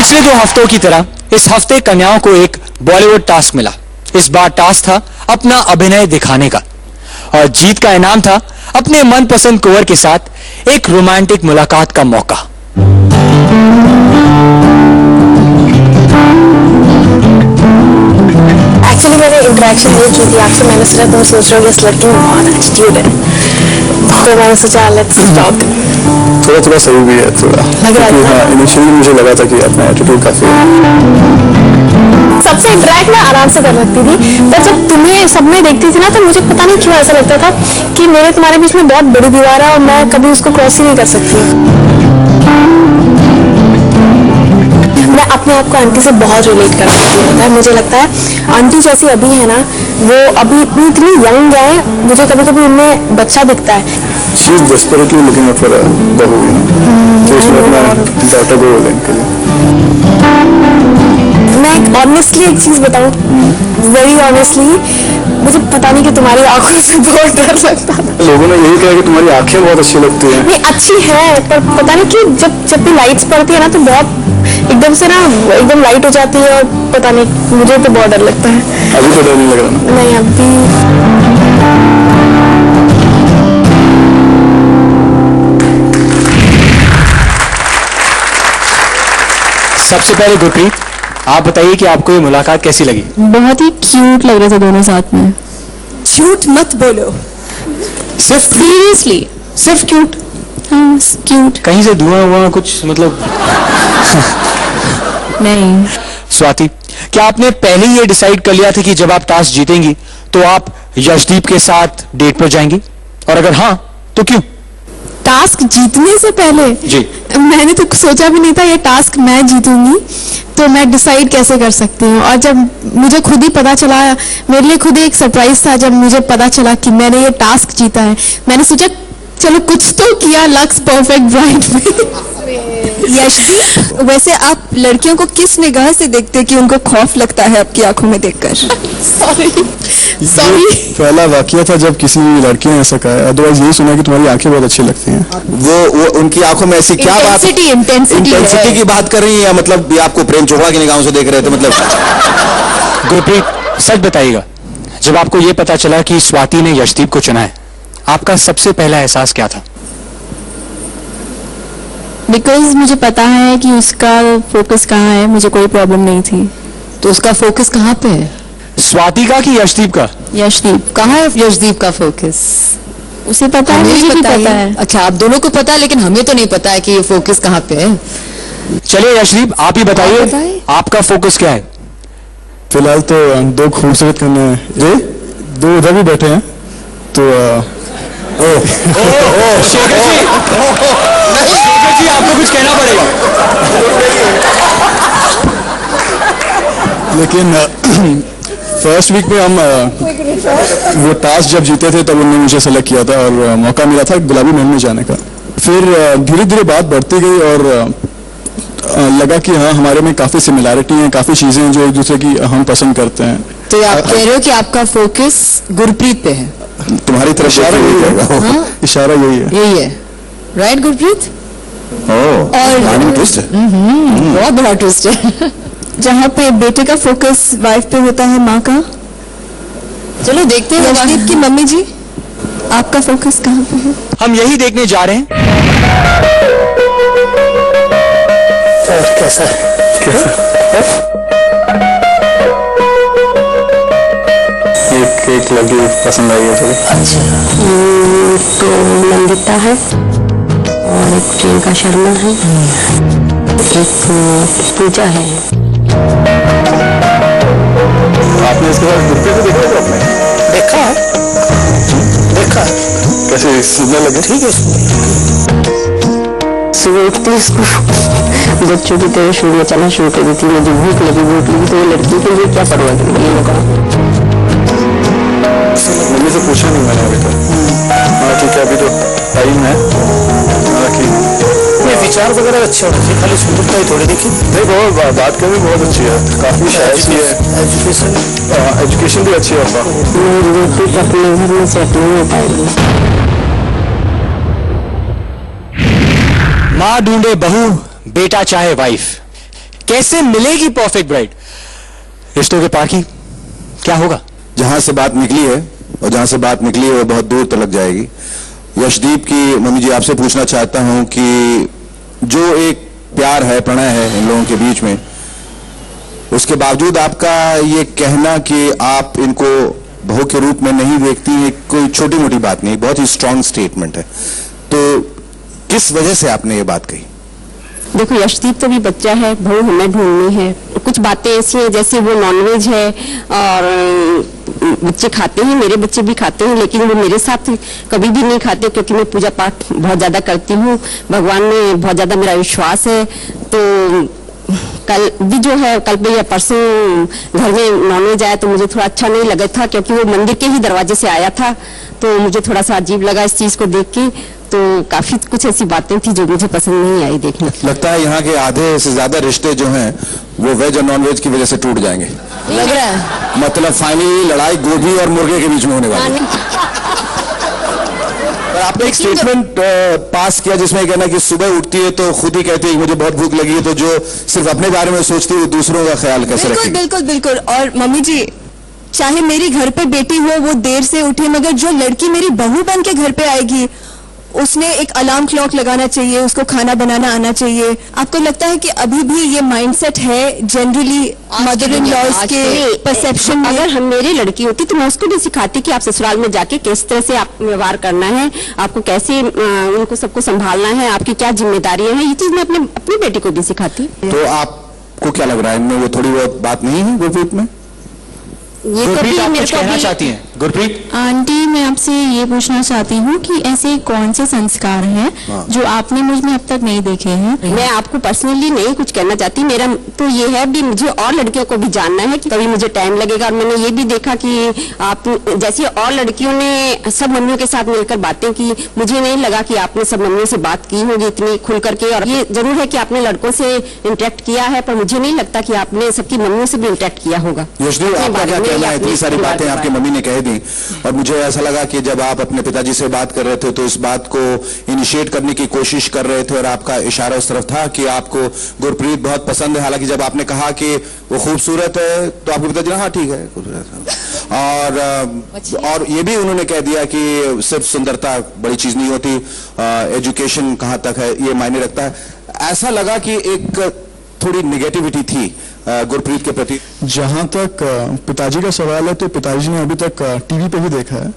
पिछले 2 हफ्तों की तरह इस हफ्ते कन्याओं को एक बॉलीवुड टास्क मिला। इस बार टास्क था अपना अभिनय दिखाने का और जीत का इनाम था अपने मनपसंद कुंवर के साथ एक रोमांटिक मुलाकात का मौका। एक्चुअली मैंने इंटरेक्शन नहीं की थी आपसे, मैंने सिर्फ तुम सोच रहे हो इस लड़की में बहुत एटीट्यूड है, तो मैंने सोचा लेट्स टॉक। थोड़ा थोड़ा सही भी है, थोड़ा लग रहा था। हाँ, इनिशियली मुझे लगा था कि अपना एटीट्यूड काफी सबसे इंटरेक्ट मैं आराम से कर सकती थी, पर जब तुम्हें सब में देखती थी ना तो मुझे पता नहीं क्यों ऐसा लगता था कि मेरे तुम्हारे बीच में बहुत बड़ी दीवार है और मैं कभी उसको क्रॉस ही नहीं कर सकती। मैं अपने आप को आंटी से बहुत रिलेट कर सकती हूँ। मुझे लगता है आंटी जैसी अभी है ना, वो अभी इतनी यंग है, मुझे कभी कभी उनमें बच्चा दिखता है। She is desperately looking out for a बहू, तो उसमें अपना डॉटर को लेने के लिए। मैं ऑनेस्टली एक चीज बताऊं, वेरी ऑनेस्टली, मुझे पता नहीं कि तुम्हारी आंखों से बहुत डर लगता था। लोगों ने यही कहा कि तुम्हारी आंखें बहुत अच्छी लगती हैं। नहीं अच्छी है, पर पता नहीं क्यों जब भी लाइट्स पड़ती है ना तो बहुत एकदम से ना एकदम लाइट हो जाती है और पता नहीं, मुझे तो बहुत डर लगता है। अभी तो डर नहीं लग रहा ना? नहीं अभी। सबसे पहले गुरप्रीत, आप बताइए कि आपको ये मुलाकात कैसी लगी? बहुत ही क्यूट लग रहे थे दोनों साथ में। झूठ मत बोलो। सिर्फ सीरियसली सिर्फ क्यूट? हाँ क्यूट। कहीं से धुआं हुआ कुछ मतलब? नहीं। स्वाति, क्या आपने पहले ही ये डिसाइड कर लिया था कि जब आप टास्क जीतेंगी तो आप यशदीप के साथ डेट पर जाएंगी, और अगर हाँ तो क्यों? टास्क जीतने से पहले जी मैंने तो सोचा भी नहीं था ये टास्क मैं जीतूंगी, तो मैं डिसाइड कैसे कर सकती हूँ। और जब मुझे खुद ही पता चला, मेरे लिए खुद ही एक सरप्राइज था जब मुझे पता चला कि मैंने ये टास्क जीता है। मैंने सोचा चलो कुछ तो किया लक्स परफेक्ट ब्राइड में। यशदीप, वैसे आप लड़कियों को किस निगाह से देखते हैं कि उनको खौफ लगता है आपकी आंखों में देखकर? सॉरी पहला वाकया था जब किसी लड़की ने ऐसा कहा, अदरवाइज यही सुना कि तुम्हारी आंखें बहुत अच्छी लगती हैं। वो उनकी आंखों में ऐसी क्या बात? इंटेंसिटी की बात कर रही है या मतलब ये आपको प्रेम चोपड़ा की निगाहों से देख रहे थे मतलब? गुरप्रीत, सच बताइएगा, जब आपको ये पता चला कि स्वाति ने यशदीप को चुना है, आपका सबसे पहला एहसास क्या था? बिकॉज मुझे पता है कि उसका फोकस कहाँ है, मुझे कोई प्रॉब्लम नहीं थी। तो उसका फोकस कहाँ पे है? स्वाति का कि यशदीप का? यशदीप। कहाँ है यशदीप का फोकस? उसे पता है, हमें मुझे भी पता पता है। अच्छा, आप दोनों को पता है, लेकिन हमें तो नहीं पता है कि ये फोकस कहाँ पे है। चलिए यशदीप, आप ही बताइए आपका फोकस क्या है? फिलहाल तो 2 खूबसूरत करने हैं, 2 उधर भी बैठे हैं, तो शेखर जी आपको कुछ कहना पड़ेगा। लेकिन फर्स्ट वीक में हम वो टास्क जब जीते थे तब उन्होंने मुझे सेलेक्ट किया था और मौका मिला था गुलाबी महल में जाने का। फिर धीरे धीरे बात बढ़ती गई और लगा कि हाँ हमारे में काफी सिमिलैरिटी है, काफी चीजें हैं जो एक दूसरे की हम पसंद करते हैं। तो आप कह रहे हो कि आपका फोकस गुरप्रीत पे है? तुम्हारी तरफ इशारा यही है। इशारा यही है। यही है, राइट गुरप्रीत? और ट्विस्ट है, बहुत बड़ा ट्विस्ट है। जहाँ पे बेटे का फोकस वाइफ पे होता है, माँ का। चलो देखते हैं यशदीप की मम्मी जी, आपका फोकस कहाँ पे है? हम यही देखने जा रहे हैं। कैसा एक लड़की पसंद आई है थोड़ी। अच्छा, तो नंदिता है और एक प्रियंका शर्मा है, एक पूजा है। आपने इसके बाद गुप्ते से देखा? तो आपने देखा है, देखा है। कैसे सुनने लगे? ठीक है, सुबह उठती इसको बच्चों की तरह शुरू चला शुरू कर देती, मुझे भूख लगी तो ये लड़की के लिए क्या परवाह करेगी ये लोग। मम्मी से पूछा नहीं मैंने अभी तक। हाँ ठीक है, अभी तो टाइम है। विचार वगैरह अच्छे होने चाहिए, खाली सुंदरता ही थोड़ी देखी। नहीं, बहुत बात करनी बहुत अच्छी है, काफी शायद भी है। एजुकेशन भी अच्छी है। अपने घर में सेट नहीं हो पाएगी। माँ ढूंढे बहू, बेटा चाहे वाइफ, कैसे मिलेगी परफेक्ट ब्राइड? रिश्तों के पार की क्या होगा? जहां से बात निकली है और जहां से बात निकली है वो बहुत दूर तक जाएगी। यशदीप की मम्मी जी आपसे पूछना चाहता हूं कि जो एक प्यार है, प्रणय है इन लोगों के बीच में, उसके बावजूद आपका ये कहना कि आप इनको बहू के रूप में नहीं देखती है, कोई छोटी मोटी बात नहीं, बहुत ही स्ट्रांग स्टेटमेंट है। तो किस वजह से आपने ये बात कही? देखो, यशदीप तो भी बच्चा है, बहू हमें ढूंढनी है। कुछ बातें ऐसी हैं जैसे वो नॉनवेज है और बच्चे खाते हैं, मेरे बच्चे भी खाते हैं, लेकिन वो मेरे साथ कभी भी नहीं खाते क्योंकि मैं पूजा पाठ बहुत ज्यादा करती हूँ, भगवान में बहुत ज्यादा मेरा विश्वास है। तो कल भी जो है, कल भी या परसों घर में नॉनवेज आया तो मुझे थोड़ा अच्छा नहीं लगा था क्योंकि वो मंदिर के ही दरवाजे से आया था, तो मुझे थोड़ा सा अजीब लगा इस चीज को देख के। तो काफी कुछ ऐसी बातें थी जो मुझे पसंद नहीं आई देखने। लगता है यहाँ के आधे से ज्यादा रिश्ते जो हैं वो वेज और नॉन वेज की वजह से टूट जाएंगे, लग रहा है। मतलब फाइनली लड़ाई गोभी और मुर्गे के बीच में होने वाली है। आपने एक स्टेटमेंट पास किया जिसमें कहना कि सुबह उठती है तो खुद ही कहती है मुझे बहुत भूख लगी है, तो जो सिर्फ अपने बारे में सोचती है वो दूसरों का ख्याल कैसे रखेगी? बिल्कुल बिल्कुल। और मम्मी जी, चाहे मेरी घर पे बेटी हो, वो देर से उठे, मगर जो लड़की मेरी बहू बन के घर पे आएगी उसने एक अलार्म क्लॉक लगाना चाहिए, उसको खाना बनाना आना चाहिए। आपको लगता है कि अभी भी ये माइंडसेट है जनरली मदर इन लॉज के परसेप्शन में? अगर हम मेरी लड़की होती तो मैं उसको भी सिखाती कि आप ससुराल में जाके किस तरह से आप व्यवहार करना है, आपको कैसे उनको सबको संभालना है, आपकी क्या जिम्मेदारियां हैं, ये चीज मैं अपनी बेटी को भी सिखाती। तो आपको क्या लग रहा है इनमें वो थोड़ी बहुत बात नहीं है गुरप्रीत में? ये गुरप्रीत आप कुछ कहना चाहती हैं? गुरप्रीत आंटी, मैं आपसे ये पूछना चाहती हूँ कि ऐसे कौन से संस्कार हैं जो आपने मुझ में अब तक नहीं देखे हैं? मैं आपको पर्सनली नहीं कुछ कहना चाहती, मेरा तो ये है भी मुझे और लड़कियों को भी जानना है कि कभी मुझे टाइम लगेगा। और मैंने ये भी देखा कि आप जैसे और लड़कियों ने सब मम्मियों के साथ मिलकर बातें की, मुझे नहीं लगा कि आपने सब मम्मियों से बात की होगी इतनी खुल करके। और ये जरूर है कि आपने लड़कों से इंटरेक्ट किया है, पर मुझे नहीं लगता कि आपने सबकी मम्मियों से भी इंटरेक्ट किया होगा। इतनी सारी बातें आपकी मम्मी ने कह दी और मुझे ऐसा लगा कि जब आप अपने पिताजी से बात कर रहे थे तो इस बात को इनिशिएट करने की कोशिश कर रहे थे और आपका इशारा उस तरफ था कि आपको गुरप्रीत बहुत पसंद है। हालांकि जब आपने कहा कि वो खूबसूरत है तो आपके पिताजी ने हाँ ठीक है, और ये भी उन्होंने कह दिया कि सिर्फ सुंदरता बड़ी चीज नहीं होती, एजुकेशन कहाँ तक है ये मायने रखता है। ऐसा लगा कि एक थोड़ी निगेटिविटी थी गुरप्रीत के प्रति। जहां तक पिताजी का सवाल है तो पिताजी ने अभी तक टीवी पे भी देखा है,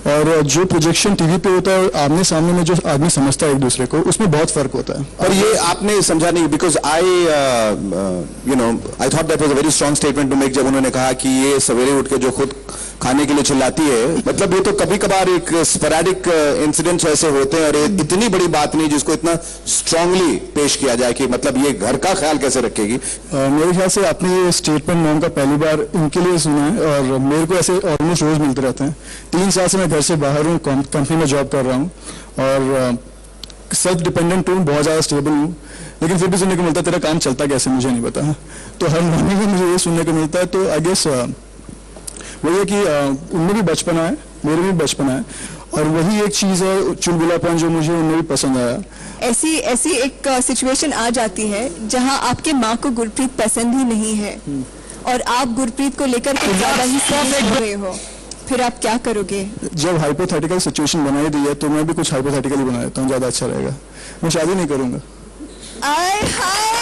और जो प्रोजेक्शन टीवी पे होता है आमने सामने में जो आदमी समझता है एक दूसरे को, उसमें बहुत फर्क होता है। और ये आपने समझा नहीं, because I thought that was a very strong statement to make जब उन्होंने कहा कि ये सवेरे उठ के जो खुद खाने के लिए चिल्लाती है, मतलब ये तो कभी कभार एक स्पोरेडिक इंसिडेंट्स ऐसे होते हैं और इतनी बड़ी बात नहीं जिसको इतना स्ट्रांगली पेश किया जाए कि मतलब ये घर का ख्याल कैसे रखेगी। मेरे ख्याल से आपने ये स्टेटमेंट मॉम का पहली बार इनके लिए सुना है, और मेरे को ऐसे ऑलमोस्ट रोज मिलते रहते हैं। 3 साल से मैं घर से बाहर हूँ, कंपनी में जॉब कर रहा हूँ और सेल्फ डिपेंडेंट हूँ, बहुत ज़्यादा स्टेबल हूँ, लेकिन फिर भी सुनने को मिलता है तेरा काम चलता कैसे, मुझे नहीं पता। तो हर महीने में मुझे ये सुनने को मिलता है। तो आई गेस वो ये कि उनमें भी बचपना है, मेरे भी बचपना है, और वही एक चीज़ है चुलबुलापन जो मुझे उनमें भी पसंद आया। ऐसी एक सिचुएशन आ जाती है जहां आपके माँ को गुरप्रीत पसंद ही नहीं है और आप गुरप्रीत को लेकर कुछ ज्यादा ही सोच रहे हो, फिर आप क्या करोगे? जब हाइपोथेटिकल सिचुएशन बनाई दी है तो मैं भी कुछ हाइपोथेटिकली बना देता हूँ, ज़्यादा अच्छा रहेगा। मैं शादी नहीं करूँगा। आय हाय